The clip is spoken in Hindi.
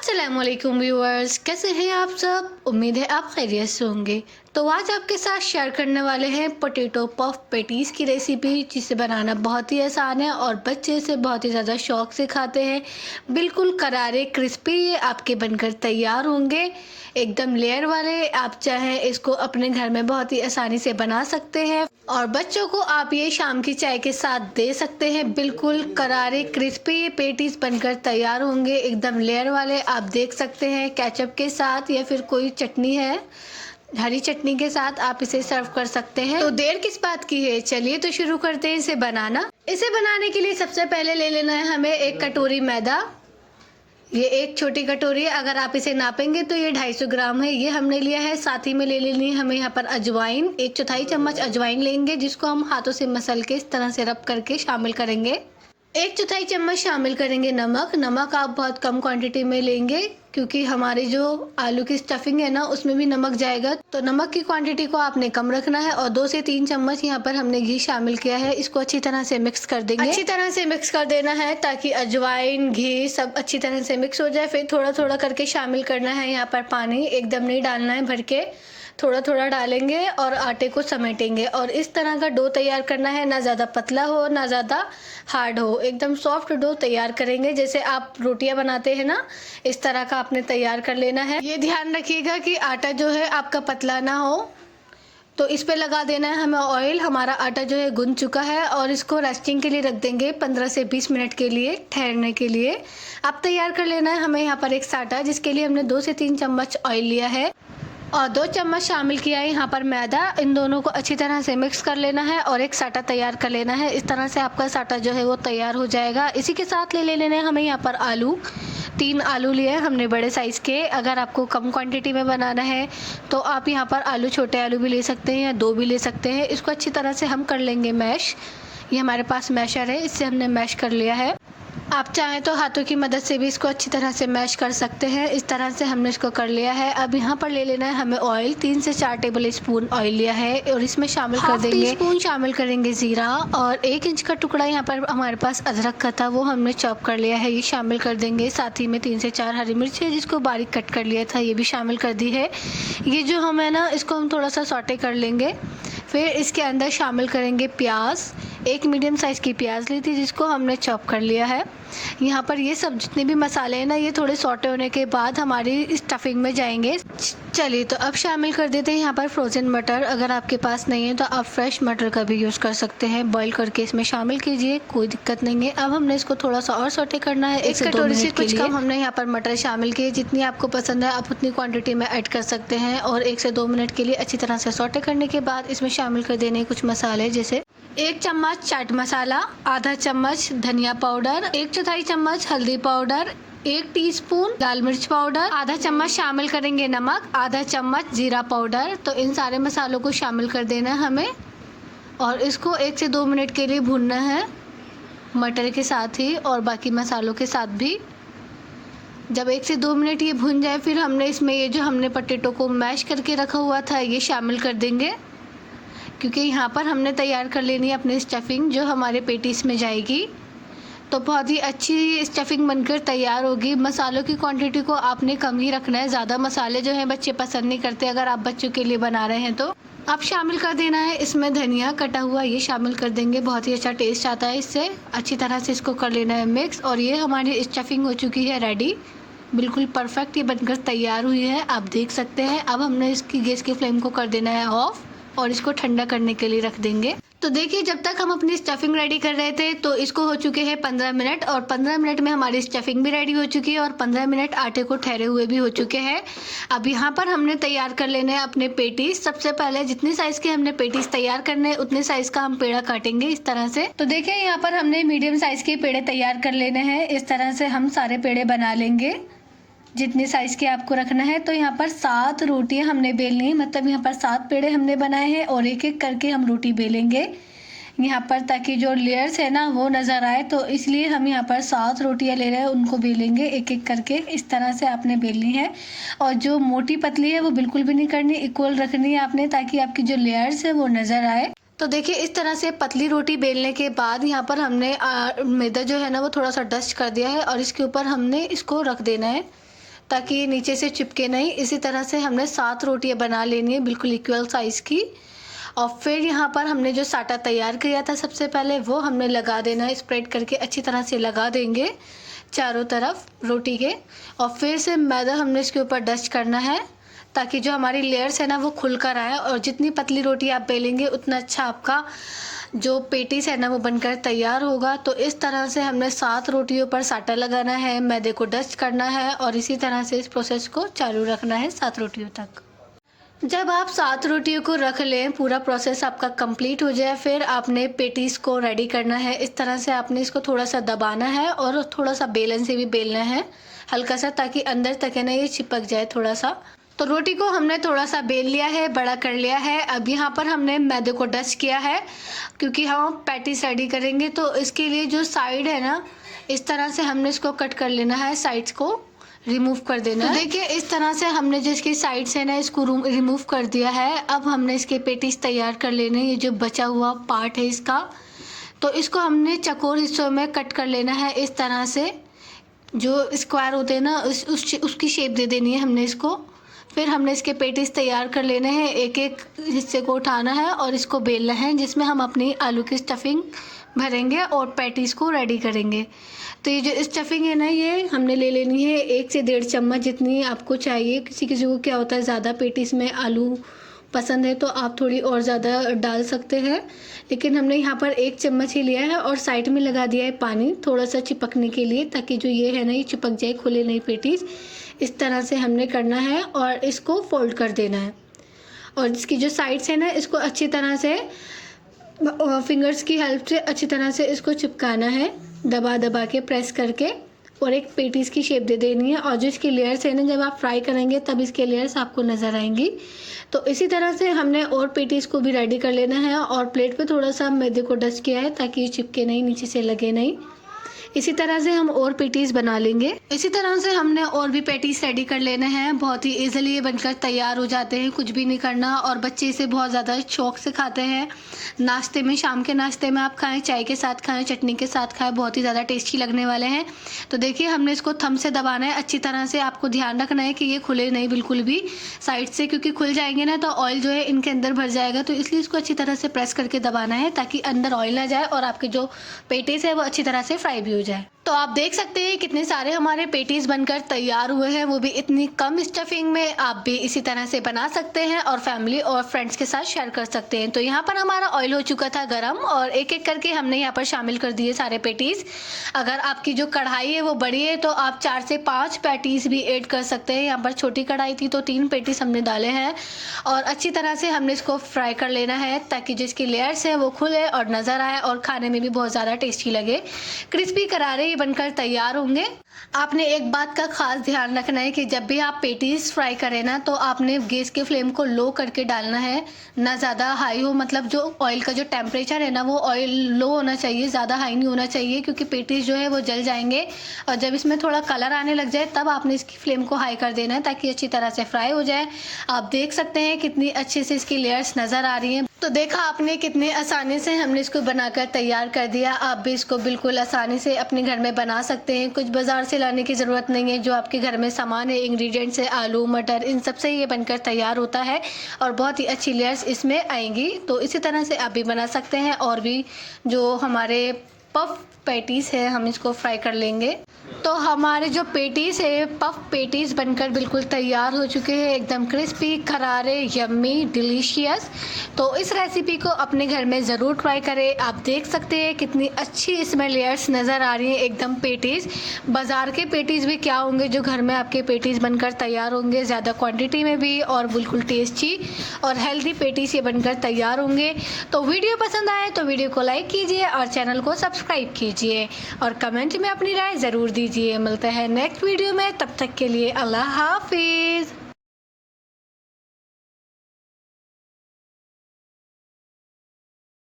अस्सलामुअलैकुम व्यूअर्स, कैसे हैं आप सब। उम्मीद है आप खैरियत से होंगे। तो आज आपके साथ शेयर करने वाले हैं पोटैटो पफ पैटीज़ की रेसिपी, जिसे बनाना बहुत ही आसान है और बच्चे इसे बहुत ही ज़्यादा शौक से खाते हैं। बिल्कुल करारे क्रिस्पी ये आपके बनकर तैयार होंगे, एकदम लेयर वाले। आप चाहें इसको अपने घर में बहुत ही आसानी से बना सकते हैं और बच्चों को आप ये शाम की चाय के साथ दे सकते हैं। बिल्कुल करारे क्रिस्पी ये पैटीज़ बनकर तैयार होंगे, एकदम लेयर वाले। आप देख सकते हैं केचप के साथ या फिर कोई चटनी है, हरी चटनी के साथ आप इसे सर्व कर सकते हैं। तो देर किस बात की है, चलिए तो शुरू करते हैं इसे बनाना। इसे बनाने के लिए सबसे पहले ले लेना है हमें 1 कटोरी मैदा। ये एक छोटी कटोरी है, अगर आप इसे नापेंगे तो ये 250 ग्राम है, ये हमने लिया है। साथ ही में ले लेनी है हमें यहाँ पर अजवाइन, 1/4 चम्मच अजवाइन लेंगे, जिसको हम हाथों से मसल के इस तरह से रब करके शामिल करेंगे। 1/4 चम्मच शामिल करेंगे नमक। नमक आप बहुत कम क्वांटिटी में लेंगे, क्योंकि हमारी जो आलू की स्टफिंग है ना, उसमें भी नमक जाएगा, तो नमक की क्वांटिटी को आपने कम रखना है। और 2 से 3 चम्मच यहाँ पर हमने घी शामिल किया है। इसको अच्छी तरह से मिक्स कर देंगे, अच्छी तरह से मिक्स कर देना है ताकि अजवाइन घी सब अच्छी तरह से मिक्स हो जाए। फिर थोड़ा थोड़ा करके शामिल करना है यहाँ पर पानी, एकदम नहीं डालना है भर के, थोड़ा थोड़ा डालेंगे और आटे को समेटेंगे। और इस तरह का डो तैयार करना है, ना ज़्यादा पतला हो ना ज़्यादा हार्ड हो, एकदम सॉफ्ट डो तैयार करेंगे। जैसे आप रोटियां बनाते हैं ना, इस तरह का आपने तैयार कर लेना है। ये ध्यान रखिएगा कि आटा जो है आपका पतला ना हो। तो इस पे लगा देना है हमें ऑयल। हमारा आटा जो है गुंद चुका है और इसको रेस्टिंग के लिए रख देंगे 15 से 20 मिनट के लिए, ठहरने के लिए। अब तैयार कर लेना है हमें यहाँ पर एक साटा, जिसके लिए हमने 2 से 3 चम्मच ऑयल लिया है और 2 चम्मच शामिल किया है यहाँ पर मैदा। इन दोनों को अच्छी तरह से मिक्स कर लेना है और एक साटा तैयार कर लेना है। इस तरह से आपका साटा जो है वो तैयार हो जाएगा। इसी के साथ ले लेने हैं हमें यहाँ पर आलू। 3 आलू लिए हैं हमने बड़े साइज़ के। अगर आपको कम क्वांटिटी में बनाना है तो आप यहाँ पर आलू, छोटे आलू भी ले सकते हैं या 2 भी ले सकते हैं। इसको अच्छी तरह से हम कर लेंगे मैश। ये हमारे पास मैशर है, इससे हमने मैश कर लिया है। आप चाहें तो हाथों की मदद से भी इसको अच्छी तरह से मैश कर सकते हैं। इस तरह से हमने इसको कर लिया है। अब यहाँ पर ले लेना है हमें ऑयल। 3 से 4 टेबल स्पून ऑयल लिया है और इसमें शामिल कर देंगे टीस्पून शामिल करेंगे ज़ीरा, और 1 इंच का टुकड़ा यहाँ पर हमारे पास अदरक का था, वो हमने चॉप कर लिया है, ये शामिल कर देंगे। साथ ही में 3 से 4 हरी मिर्च है, जिसको बारीक कट कर लिया था, ये भी शामिल कर दी है। ये जो हमें ना, इसको हम थोड़ा सा सॉटे कर लेंगे। फिर इसके अंदर शामिल करेंगे प्याज। 1 मीडियम साइज़ की प्याज ली थी, जिसको हमने चॉप कर लिया है। यहाँ पर ये सब जितने भी मसाले हैं ना, ये थोड़े सॉटे होने के बाद हमारी स्टफिंग में जाएंगे। चलिए तो अब शामिल कर देते हैं यहाँ पर फ्रोज़न मटर। अगर आपके पास नहीं है तो आप फ्रेश मटर का भी यूज़ कर सकते हैं, बॉईल करके इसमें शामिल कीजिए, कोई दिक्कत नहीं है। अब हमने इसको थोड़ा सा और सॉटे करना है, 1 कटोरी से कुछ कम हमने यहाँ पर मटर शामिल किए। जितनी आपको पसंद है आप उतनी क्वांटिटी में ऐड कर सकते हैं। और 1 से 2 मिनट के लिए अच्छी तरह से सॉटे करने के बाद इसमें शामिल कर देने कुछ मसाले, जैसे 1 चम्मच चाट मसाला, आधा चम्मच धनिया पाउडर, 1/4 चम्मच हल्दी पाउडर, 1 टीस्पून लाल मिर्च पाउडर, आधा चम्मच शामिल करेंगे नमक, आधा चम्मच जीरा पाउडर। तो इन सारे मसालों को शामिल कर देना है हमें और इसको 1 से 2 मिनट के लिए भूनना है, मटर के साथ ही और बाकी मसालों के साथ भी। जब 1 से 2 मिनट ये भून जाए, फिर हमने इसमें ये जो हमने पोटैटो को मैश करके रखा हुआ था, ये शामिल कर देंगे, क्योंकि यहाँ पर हमने तैयार कर लेनी है अपनी स्टफिंग, जो हमारे पेटीज में जाएगी। तो बहुत ही अच्छी स्टफिंग बनकर तैयार होगी। मसालों की क्वांटिटी को आपने कम ही रखना है, ज़्यादा मसाले जो हैं बच्चे पसंद नहीं करते। अगर आप बच्चों के लिए बना रहे हैं तो आप शामिल कर देना है इसमें धनिया कटा हुआ, ये शामिल कर देंगे, बहुत ही अच्छा टेस्ट आता है इससे। अच्छी तरह से इसको कर लेना है मिक्स। और ये हमारी स्टफिंग हो चुकी है रेडी, बिल्कुल परफेक्ट ये बनकर तैयार हुई है, आप देख सकते हैं। अब हमने इसकी गैस की फ्लेम को कर देना है ऑफ और इसको ठंडा करने के लिए रख देंगे। तो देखिए, जब तक हम अपनी स्टफिंग रेडी कर रहे थे तो इसको हो चुके हैं 15 मिनट, और 15 मिनट में हमारी स्टफिंग भी रेडी हो चुकी है और 15 मिनट आटे को ठहरे हुए भी हो चुके हैं। अब यहाँ पर हमने तैयार कर लेने हैं अपने पेटीज। सबसे पहले जितनी साइज़ के हमने पेटीज तैयार करने हैं, उतने साइज़ का हम पेड़ा काटेंगे इस तरह से। तो देखिए, यहाँ पर हमने मीडियम साइज़ के पेड़े तैयार कर लेने हैं। इस तरह से हम सारे पेड़े बना लेंगे, जितनी साइज़ के आपको रखना है। तो यहाँ पर 7 रोटियाँ हमने बेलनी है, मतलब यहाँ पर 7 पेड़े हमने बनाए हैं और एक एक करके हम रोटी बेलेंगे यहाँ पर, ताकि जो लेयर्स है ना वो नज़र आए। तो इसलिए हम यहाँ पर 7 रोटियाँ ले रहे हैं, उनको बेलेंगे एक एक करके। इस तरह से आपने बेलनी है और जो मोटी पतली है वो बिल्कुल भी नहीं करनी, इक्वल रखनी है आपने, ताकि आपकी जो लेयर्स है वो नज़र आए। तो देखिए, इस तरह से पतली रोटी बेलने के बाद यहाँ पर हमने मैदा जो है ना वो थोड़ा सा डस्ट कर दिया है और इसके ऊपर हमने इसको रख देना है। ताकि नीचे से चिपके नहीं। इसी तरह से हमने 7 रोटियां बना लेनी है बिल्कुल इक्वल साइज़ की। और फिर यहाँ पर हमने जो साटा तैयार किया था सबसे पहले वो हमने लगा देना है, स्प्रेड करके अच्छी तरह से लगा देंगे चारों तरफ रोटी के। और फिर से मैदा हमने इसके ऊपर डस्ट करना है ताकि जो हमारी लेयर्स है ना वो खुल कर आए, और जितनी पतली रोटी आप बेलेंगे उतना अच्छा आपका जो पेटीज है ना वो बनकर तैयार होगा। तो इस तरह से हमने 7 रोटियों पर साटा लगाना है, मैदे को डस्ट करना है और इसी तरह से इस प्रोसेस को चालू रखना है 7 रोटियों तक। जब आप 7 रोटियों को रख लें, पूरा प्रोसेस आपका कंप्लीट हो जाए, फिर आपने पेटीज़ को रेडी करना है। इस तरह से आपने इसको थोड़ा सा दबाना है और थोड़ा सा बेलन से भी बेलना है हल्का सा, ताकि अंदर तक है ना ये चिपक जाए थोड़ा सा। तो रोटी को हमने थोड़ा सा बेल लिया है, बड़ा कर लिया है। अब यहाँ पर हमने मैदे को डस्ट किया है क्योंकि हम पैटीज रेडी करेंगे। तो इसके लिए जो साइड है ना इस तरह से हमने इसको कट कर लेना है, साइड्स को रिमूव कर देना है। देखिए इस तरह से हमने जो इसकी साइड्स है ना इसको रिमूव कर दिया है। अब हमने इसके पेटीज तैयार कर लेने, ये जो बचा हुआ पार्ट है इसका, तो इसको हमने चौकोर हिस्सों में कट कर लेना है। इस तरह से जो स्क्वायर होते हैं ना उसकी शेप दे देनी है हमने इसको। फिर हमने इसके पेटीज तैयार कर लेने हैं, एक एक हिस्से को उठाना है और इसको बेलना है, जिसमें हम अपनी आलू की स्टफिंग भरेंगे और पैटीज़ को रेडी करेंगे। तो ये जो स्टफिंग है ना ये हमने ले लेनी है 1 से 1.5 चम्मच जितनी आपको चाहिए। किसी किसी को क्या होता है ज़्यादा पेटीज़ में आलू पसंद है तो आप थोड़ी और ज़्यादा डाल सकते हैं, लेकिन हमने यहाँ पर 1 चम्मच ही लिया है। और साइड में लगा दिया है पानी थोड़ा सा चिपकने के लिए, ताकि जो ये है ना ये चिपक जाए, खुले नहीं पेटीज़। इस तरह से हमने करना है और इसको फोल्ड कर देना है। और इसकी जो साइड्स है ना इसको अच्छी तरह से फिंगर्स की हेल्प से अच्छी तरह से इसको चिपकाना है, दबा दबा के प्रेस करके, और एक पेटीज़ की शेप दे देनी है। और जो इसकी लेयर्स है ना जब आप फ्राई करेंगे तब इसके लेयर्स आपको नज़र आएंगी। तो इसी तरह से हमने और पेटीज़ को भी रेडी कर लेना है। और प्लेट पे थोड़ा सा मैदे को डस्ट किया है ताकि ये चिपके नहीं, नीचे से लगे नहीं। इसी तरह से हम और पेटीज़ बना लेंगे। इसी तरह से हमने और भी पेटीज़ रेडी कर लेने हैं। बहुत ही इजीली ये बनकर तैयार हो जाते हैं, कुछ भी नहीं करना। और बच्चे इसे बहुत ज़्यादा शौक से खाते हैं। नाश्ते में, शाम के नाश्ते में आप खाएं, चाय के साथ खाएं, चटनी के साथ खाएं, बहुत ही ज़्यादा टेस्टी लगने वाले हैं। तो देखिए हमने इसको थंब से दबाना है अच्छी तरह से। आपको ध्यान रखना है कि ये खुले नहीं बिल्कुल भी साइड से, क्योंकि खुल जाएंगे ना तो ऑयल जो है इनके अंदर भर जाएगा। तो इसलिए इसको अच्छी तरह से प्रेस करके दबाना है ताकि अंदर ऑयल ना जाए और आपके जो पेटीज़ है वो अच्छी तरह से फ्राई भी हो जाए। तो आप देख सकते हैं कितने सारे हमारे पेटीज़ बनकर तैयार हुए हैं, वो भी इतनी कम स्टफिंग में। आप भी इसी तरह से बना सकते हैं और फैमिली और फ्रेंड्स के साथ शेयर कर सकते हैं। तो यहाँ पर हमारा ऑयल हो चुका था गरम और एक एक करके हमने यहाँ पर शामिल कर दिए सारे पेटीज़। अगर आपकी जो कढ़ाई है वो बड़ी है तो आप 4 से 5 पैटीज़ भी ऐड कर सकते हैं। यहाँ पर छोटी कढ़ाई थी तो 3 पेटीज़ हमने डाले हैं। और अच्छी तरह से हमने इसको फ्राई कर लेना है ताकि जिसकी लेयर्स है वो खुले और नज़र आए और खाने में भी बहुत ज़्यादा टेस्टी लगे। क्रिस्पी करारे बनकर तैयार होंगे। आपने एक बात का खास ध्यान रखना है कि जब भी आप पेटीज फ्राई करें ना तो आपने गैस के फ्लेम को लो करके डालना है, ना ज़्यादा हाई हो। मतलब जो ऑयल का जो टेम्परेचर है ना वो ऑयल लो होना चाहिए, ज़्यादा हाई नहीं होना चाहिए, क्योंकि पेटीज जो है वो जल जाएंगे। और जब इसमें थोड़ा कलर आने लग जाए तब आपने इसकी फ्लेम को हाई कर देना है ताकि अच्छी तरह से फ्राई हो जाए। आप देख सकते हैं कितनी अच्छे से इसकी लेयर्स नज़र आ रही हैं। तो देखा आपने कितने आसानी से हमने इसको बनाकर तैयार कर दिया। आप भी इसको बिल्कुल आसानी से अपने घर में बना सकते हैं, कुछ बाज़ार से लाने की ज़रूरत नहीं है। जो आपके घर में सामान है, इंग्रेडिएंट्स है, आलू मटर, इन सब से ये बनकर तैयार होता है और बहुत ही अच्छी लेयर्स इसमें आएंगी। तो इसी तरह से आप भी बना सकते हैं। और भी जो हमारे पफ पैटीज़ है हम इसको फ्राई कर लेंगे। तो हमारे जो पेटीज़ है, पफ पेटीज़ बनकर बिल्कुल तैयार हो चुके हैं, एकदम क्रिस्पी, करारे, यम्मी, डिलीशियस। तो इस रेसिपी को अपने घर में ज़रूर ट्राई करें। आप देख सकते हैं कितनी अच्छी इसमें लेयर्स नज़र आ रही हैं, एकदम पेटीज़। बाज़ार के पेटीज़ भी क्या होंगे जो घर में आपके पेटीज़ बनकर तैयार होंगे, ज़्यादा क्वांटिटी में भी और बिल्कुल टेस्टी और हेल्दी पेटीज़ ये बनकर तैयार होंगे। तो वीडियो पसंद आए तो वीडियो को लाइक कीजिए और चैनल को सब्सक्राइब कीजिए और कमेंट में अपनी राय ज़रूर दीजिए। मिलते हैं नेक्स्ट वीडियो में, तब तक के लिए अल्लाह हाफिज़।